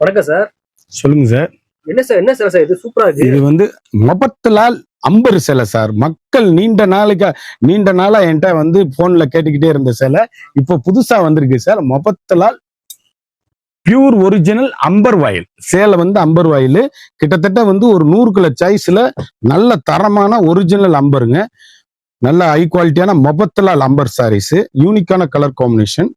வணக்கம் சார். சொல்லுங்க சார். என்ன சார் இது சூப்பரா இருக்கு. இது வந்து மொபத்தலால் அம்பர் சிலை சார். மக்கள் நீண்ட நாளா என்கிட்ட வந்து போன்ல கேட்டுக்கிட்டே இருந்த சிலை இப்போ புதுசா வந்திருக்கு சார். மொபத்தலால் பியூர் ஒரிஜினல் அம்பர் வாயில் சேலை வந்து அம்பர் வாயில் கிட்டத்தட்ட வந்து ஒரு 100 கிலோ சாய்ஸ்ல நல்ல தரமான ஒரிஜினல் அம்பருங்க. நல்ல ஹை குவாலிட்டியான மொபத்தலால் அம்பர் சாரீஸ், யூனிக்கான கலர் காம்பினேஷன்.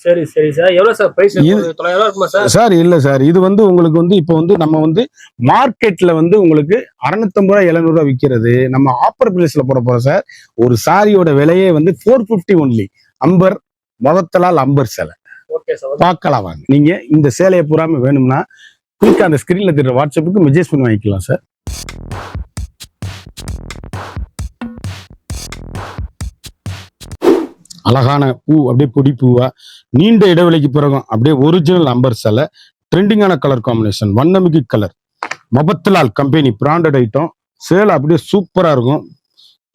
சரி சார். எவ்வளவு சார் பிரைஸ்? 900 இருக்குமா சார்? சார் இல்ல சார், இது வந்து உங்களுக்கு வந்து இப்போ வந்து நம்ம வந்து மார்க்கெட்ல வந்து உங்களுக்கு 650 ரூபாய் 700 ரூபாய் விற்கிறது. நம்ம ஆப்பர் பிரைஸ்ல போட போறோம் சார். ஒரு சாரியோட விலையே வந்து 450 ஒன்லி. அம்பர் மொபத்தலால் அம்பர் சேலை. ஓகே சார், பார்க்கலாம் வாங்க. நீங்க இந்த சேலையை பூராம வேணும்னா குயிக்கா அந்த ஸ்கிரீன்ல தெரியுற வாட்ஸ்அப்புக்கு மெசேஜ் பண்ணி வாங்கிக்கலாம் சார். அழகான பூ, அப்படியே பொடி பூவா நீண்ட இடைவெளிக்கு பிறகும் அப்படியே ஒரிஜினல் அம்பர் சேலை. ட்ரெண்டிங்கான கலர் காம்பினேஷன், வண்ணமிகு colour. Mafatlal company branded item. சேலை அப்படியே சூப்பரா இருக்கும்.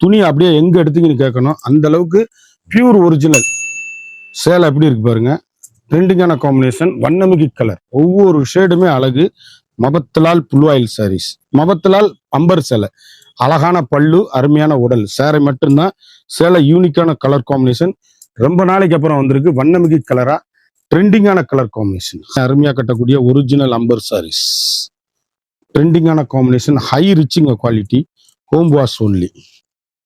துணி அப்படியே எங்க எடுத்தீங்கன்னு கேட்கணும், அந்த அளவுக்கு பியூர் ஒரிஜினல் சேலை. எப்படி இருக்கு பாருங்க. ட்ரெண்டிங்கான காம்பினேஷன், வண்ணமிகு கலர். ஒவ்வொரு ஷேடுமே அழகு. மொபத்தலால் புல் ஆயில் சாரீஸ், மொபத்தலால் அம்பர் சேலை. அழகான பல்லு, அருமையான உடல். சேரை மட்டும்தான் சேலை, யூனிக்கான கலர் காம்பினேஷன். ரொம்ப நாளைக்கு அப்புறம் வந்திருக்கு வண்ணமிகு கலரா. ட்ரெண்டிங்கான கலர் காம்பினேஷன், அருமையா கட்டக்கூடிய ஒரிஜினல் அம்பர் சாரீஸ். ட்ரெண்டிங்கான combination, high reaching quality, home wash only.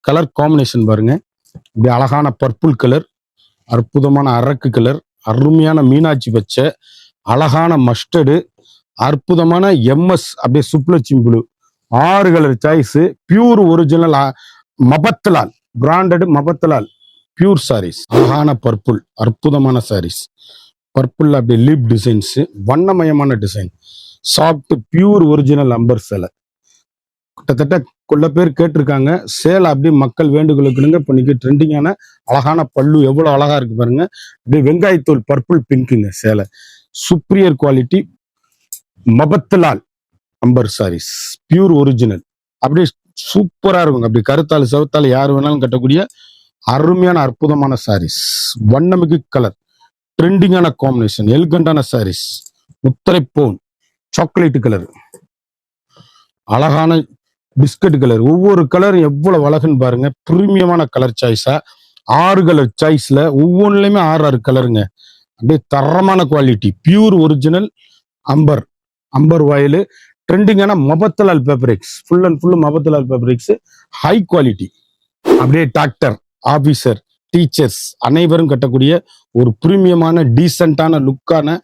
Colour combination பாருங்க. இப்படி அழகான பர்பிள் கலர், அற்புதமான அரக்கு கலர், அருமையான மீனாட்சி பச்சை, அழகான மஸ்டர்டு, அற்புதமான எம்எஸ் அப்படியே Subbulakshmi blue. 6 colour choice. Pure original Mafatlal branded Mafatlal pure sarees. அழகான பர்பிள், அற்புதமான சாரீஸ். பர்பிள் அப்படியே லீப் டிசைன்ஸ், வண்ணமயமான design. Soft pure original amber சேலை. கிட்டத்தட்ட கொள்ள பேர் கேட்டிருக்காங்க சேலை. அப்படியே மக்கள் வேண்டுகோளுக்குனுங்க. இப்போ நீங்க ட்ரெண்டிங்கான அழகான பல்லு எவ்வளவு அழகா இருக்கு பாருங்க. அப்படியே வெங்காயத்தோல் பர்பிள் பிங்க்குங்க சேலை. Superior quality Mafatlal amber sarees, pure original. அப்படியே சூப்பரா இருக்கும். அப்படி கருத்தாள் செவத்தாள் யார் வேணாலும் கட்டக்கூடிய அருமையான அற்புதமான சாரீஸ். வண்ணமிகு கலர், ட்ரெண்டிங்கான காம்பினேஷன், எலிகண்டான சாரீஸ். முத்திரை போன் சாக்லேட் கலர், அழகான பிஸ்கட் கலர். ஒவ்வொரு கலரும் எவ்வளவு அழகுன்னு பாருங்க. பிரீமியமான கலர் சாய்ஸா. 6 கலர் சாய்ஸ்ல ஒவ்வொன்றுலயுமே 6 கலருங்க. அப்படியே தரமான quality, pure original amber amber voile. ட்ரெண்டிங்கான Mafatlal fabrics, full and full Mafatlal fabrics, high quality. அப்படியே டாக்டர், ஆபீசர், டீச்சர்ஸ் அனைவரும் கட்டக்கூடிய ஒரு பிரீமியமான டீசென்டான லுக்கான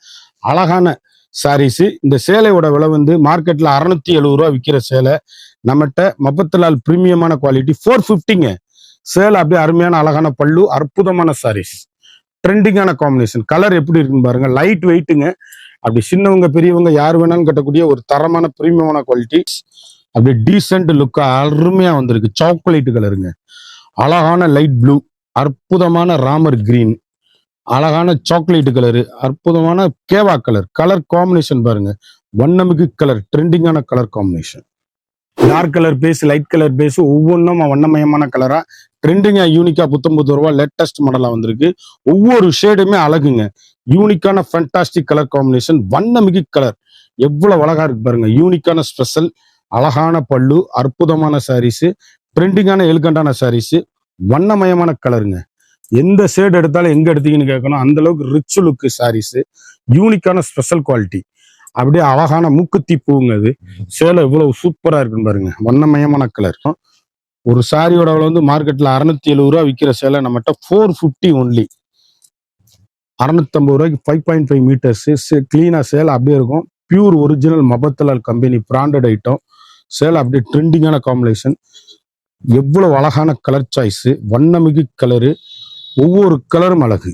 அழகான சாரீஸ். இந்த சேலையோட விலை வந்து மார்க்கெட்ல 670 ரூபா விற்கிற சேலை நம்மகிட்ட மொபத்தலால் பிரீமியமான குவாலிட்டி 450ங்க. சேலை அப்படியே அருமையான அழகான பல்லு, அற்புதமான சாரீஸ். ட்ரெண்டிங்கான காம்பினேஷன். கலர் எப்படி இருக்குன்னு பாருங்க. லைட் வெயிட்டுங்க. அப்படி சின்னவங்க பெரியவங்க யார் வேணாலும் கட்டக்கூடிய ஒரு தரமான பிரீமியமான குவாலிட்டி. அப்படி டீசென்ட் லுக்கா அருமையா வந்திருக்கு. சாக்லேட் கலருங்க, அழகான லைட் ப்ளூ, அற்புதமான ராமர் கிரீன், அழகான சாக்லேட் கலரு, அற்புதமான கேவா கலர். கலர் காம்பினேஷன் பாருங்க. வண்ணமிகு கலர், ட்ரெண்டிங்கான colour combination. Dark colour base, light colour base, ஒவ்வொன்றும் வண்ணமயமான கலரா ட்ரெண்டிங்கா யூனிக்கா 19 ரூபா லேட்டஸ்ட் மாடலா வந்திருக்கு. ஒவ்வொரு ஷேடுமே அழகுங்க. யூனிக்கான ஃபேண்டாஸ்டிக் கலர் காம்பினேஷன், வண்ணமிகு கலர். எவ்வளவு அழகா இருக்கு பாருங்க. யூனிக்கான ஸ்பெஷல், அழகான பல்லு, அற்புதமான சாரீஸ், ட்ரெண்டிங்கான எலிகண்டான சாரீஸ், வண்ணமயமான கலருங்க. எந்த ஷேட் எடுத்தாலும் எங்க எடுத்தீங்கன்னு கேட்கணும், அந்த அளவுக்கு ரிச் லுக் சாரீஸ். யூனிக்கான ஸ்பெஷல் குவாலிட்டி. அப்படியே அழகான மூக்குத்தி பூங்க. அது சேலை எவ்வளவு சூப்பரா இருக்குன்னு பாருங்க. வண்ணமயமான கலர். ஒரு சாரியோட அளவு வந்து மார்க்கெட்ல 670 ரூபா விற்கிற சேலை நம்மகிட்ட 450 ஒன்லி. 650 ரூபாய்க்கு 5.5 மீட்டர்ஸ் கிளீனா சேலை அப்படியே இருக்கும். Pure original Mafatlal company branded item. சேலை அப்படியே ட்ரெண்டிங்கான காம்பினேஷன். எவ்வளவு அழகான கலர் சாய்ஸ், வண்ணமிகு கலரு. ஒவ்வொரு கலரும் அழகு.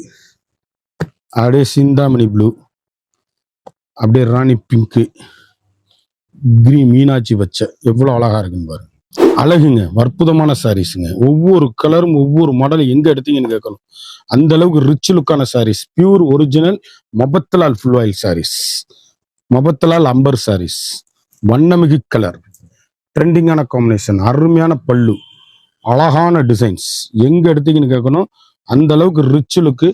அப்படியே சிந்தாமணி ப்ளூ, அப்படியே ராணி பிங்க்கு, கிரீன் மீனாட்சி பச்சை, எவ்வளவு அழகா இருக்குன்னு பாருங்க. அழகுங்க, அற்புதமான சாரீஸுங்க. ஒவ்வொரு கலரும் ஒவ்வொரு மாடல் எங்க எடுத்தீங்கன்னு கேட்கணும், அந்த அளவுக்கு ரிச் லுக்கான sarees. Pure original Mafatlal full voile sarees, Mafatlal amber sarees. வண்ணமிகு கலர், ட்ரெண்டிங்கான காம்பினேஷன், அருமையான பல்லு, அழகான டிசைன்ஸ். எங்க எடுத்தீங்கன்னு கேட்கணும், அந்த அளவுக்கு ரிச் லுக்கு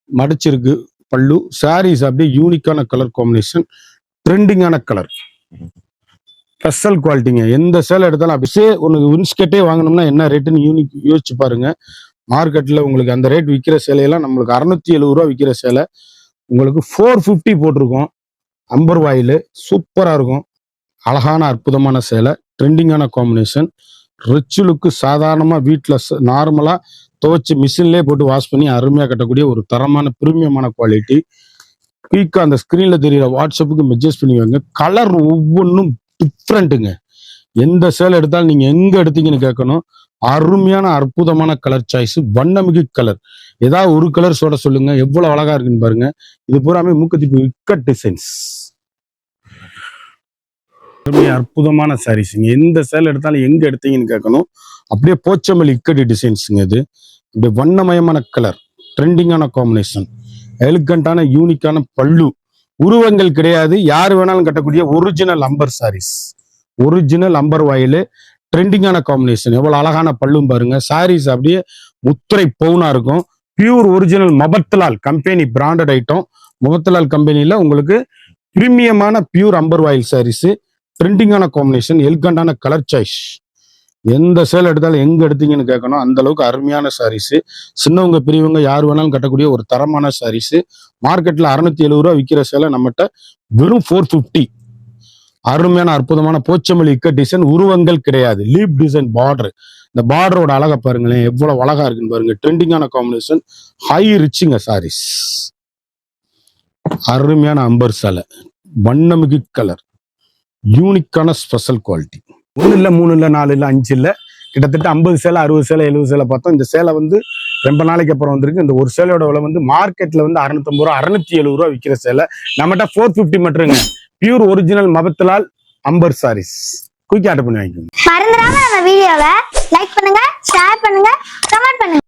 மடிச்சிருக்கு பல்லு. சாரீஸ் அப்படியே யூனிக்கான கலர் காம்பினேஷன், ட்ரெண்டிங்கான கலர், ஸ்பெஷல் குவாலிட்டிங்க. எந்த சேலை எடுத்தாலும் அப்படியே உனக்கு இன்ஸ்கர்ட்டே வாங்கணும்னா என்ன ரேட்டுன்னு யோசிச்சு பாருங்க. மார்க்கெட்ல உங்களுக்கு அந்த ரேட் விற்கிற சேலையெல்லாம் நம்மளுக்கு 670 ரூபா விற்கிற சேலை உங்களுக்கு 450 போட்டிருக்கோம். அம்பர் வாயில் சூப்பரா இருக்கும். அழகான அற்புதமான சேலை, ட்ரெண்டிங்கான காம்பினேஷன், ரிச் லுக்கு. சாதாரணமா வீட்டில் நார்மலா துவைச்சு மிஷின்லேயே போட்டு வாஷ் பண்ணி அருமையா கட்டக்கூடிய ஒரு தரமான பிரீமியமான குவாலிட்டி. குயிக்கா அந்த ஸ்கிரீன்ல தெரியுற வாட்ஸ்அப்புக்கு மெசேஜ் பண்ணுவாங்க. கலர் ஒவ்வொன்றும் டிஃப்ரெண்ட்டுங்க. எந்த சேலை எடுத்தாலும் நீங்க எங்க எடுத்தீங்கன்னு கேட்கணும். அருமையான அற்புதமான கலர் சாய்ஸ், வண்ணமிகு கலர். ஏதாவது ஒரு கலர் சொல்ல சொல்லுங்க, எவ்வளவு அழகா இருக்குன்னு பாருங்க. இது பூராமே மூக்கத்திப்பு இக்கட் டிசைன்ஸ். அற்புதமான சாரீஸுங்க. எந்த சேலை எடுத்தாலும் எங்க எடுத்தீங்கன்னு கேட்கணும். அப்படியே போச்சமல்லி இக்கட் டிசைன்ஸுங்க. இது இப்படி வண்ணமயமான கலர், ட்ரெண்டிங்கான காம்பினேஷன், எலிகண்டான யூனிக்கான பல்லு. உருவங்கள் கிடையாது, யார் வேணாலும் கட்டக்கூடிய original amber saris. Original amber voile, ட்ரெண்டிங்கான காம்பினேஷன். எவ்வளவு அழகான பல்லும் பாருங்க. சாரீஸ் அப்படியே முத்திரை பவுனா இருக்கும். Pure original Mafatlal company branded item. Mafatlal கம்பெனியில உங்களுக்கு பிரீமியமான பியூர் அம்பர் வாயில் சாரீஸ், ட்ரெண்டிங்கான காம்பினேஷன், எலிகண்டான கலர் சாய்ஸ். எந்த சேலை எடுத்தாலும் எங்க எடுத்தீங்கன்னு கேட்கணும். அந்த அளவுக்கு அருமையான சாரீஸ். சின்னவங்க பெரியவங்க யார் வேணாலும் கட்டக்கூடிய ஒரு தரமான சாரீஸ். மார்க்கெட்ல 670 ரூபா விற்கிற சேலை நம்மகிட்ட வெறும் 450. அருமையான அற்புதமான போச்சமல்லி இக்கட் டிசைன். உருவங்கள் கிடையாது, லீப் டிசைன் பார்டர். இந்த பார்டரோட அழகை பாருங்களேன், எவ்வளவு அழகா இருக்குன்னு பாருங்க. ட்ரெண்டிங்கான காம்பினேஷன், ஹை ரிச்சிங்க சாரீஸ். அருமையான அம்பர் சேலை, வண்ணமிகு கலர், யூனிக்கான ஸ்பெஷல் குவாலிட்டி. 1 இல்ல 3 இல்ல 4 இல்ல 5 இல்ல, கிட்டத்தட்ட 50 சேலை 60 சேலை 70 சேலை பார்த்தோம். இந்த சேலை வந்து ரொம்ப நாளைக்கு அப்புறம் வந்திருக்கு. இந்த ஒரு சேலையோட விலை வந்து மார்க்கெட்ல வந்து 650 ரூபா 670 ரூபா விற்கிற சேலை நம்மகிட்ட 450 மட்டும்ங்க. Pure original Mafatlal amber sarees. Quick order பண்ணி வாங்கிக்கோங்க. மறந்துடாம நம்ம வீடியோவை லைக் பண்ணுங்க, ஷேர் பண்ணுங்க, கமெண்ட் பண்ணுங்க.